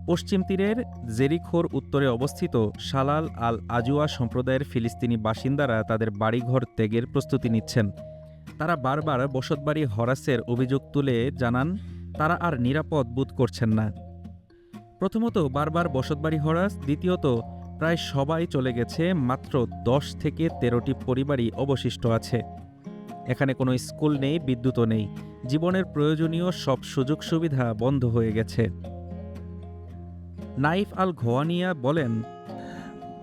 পশ্চিম তীরের জেরিখোর উত্তরে অবস্থিত শালাল আল আজুয়া সম্প্রদায়ের ফিলিস্তিনি বাসিন্দারা তাদের বাড়িঘর ত্যাগের প্রস্তুতি নিচ্ছেন। তারা বারবার বসতবাড়ি হরাসের অভিযোগ তুলে জানান তারা আর নিরাপদ বোধ করছেন না। প্রথমত বারবার বসতবাড়ি হরাস, দ্বিতীয়ত প্রায় সবাই চলে গেছে, মাত্র 10 থেকে 13টি পরিবারই অবশিষ্ট আছে। এখানে কোনো স্কুল নেই, বিদ্যুৎও নেই, জীবনের প্রয়োজনীয় সব সুযোগ সুবিধা বন্ধ হয়ে গেছে। নাইফ আল ঘোয়ানিয়া বলেন,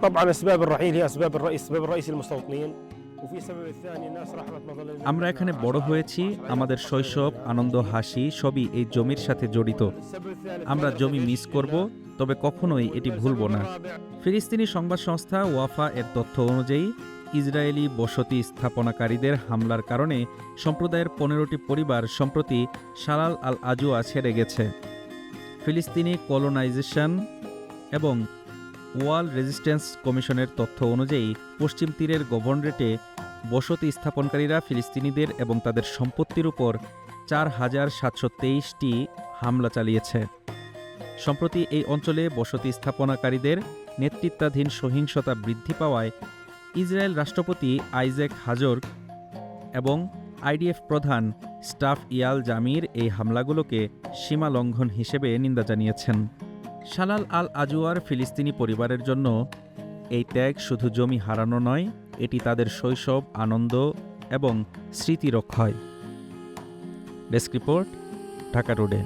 طبعا اسباب الرحيل هي اسباب السبب الرئيسي المستوطنين وفي سبب الثاني الناس رحلت مظل আমরা এখানে বড় হয়েছি, আমাদের শৈশব, আনন্দ, হাসি সবই এই জমির সাথে জড়িত। আমরা জমি মিস করব, তবে কখনোই এটি ভুলব না। ফিলিস্তিনি সংবাদ সংস্থা ওয়াফা এর তথ্য অনুযায়ী ইসরায়েলি বসতি স্থাপনাকারীদের হামলার কারণে সম্প্রদায়ের 15টি পরিবার সম্প্রতি শালাল আল আজুয়া ছেড়ে গেছে। ফিলিস্তিনি কলোনাইজেশন এবং ওয়াল রেজিস্ট্যান্স কমিশনের তথ্য অনুযায়ী পশ্চিম তীরের গভর্নরেটে বসতি স্থাপনকারীরা ফিলিস্তিনিদের এবং তাদের সম্পত্তির উপর 4723টি হামলা চালিয়েছে। সম্প্রতি এই অঞ্চলে বসতি স্থাপনাকারীদের নেতৃত্বাধীন সহিংসতা বৃদ্ধি পাওয়ায় ইসরায়েল রাষ্ট্রপতি আইজ্যাক হাজর এবং আইডিএফ প্রধান স্টাফ ইয়াল জামির এই হামলাগুলোকে সীমা লঙ্ঘন হিসেবে নিন্দা জানিয়েছেন। শালাল আল আজুয়ার ফিলিস্তিনি পরিবারের জন্য এই ত্যাগ শুধু জমি হারানো নয়, এটি তাদের শৈশব, আনন্দ এবং স্মৃতি রক্ষায়। Desk report, Dhaka today.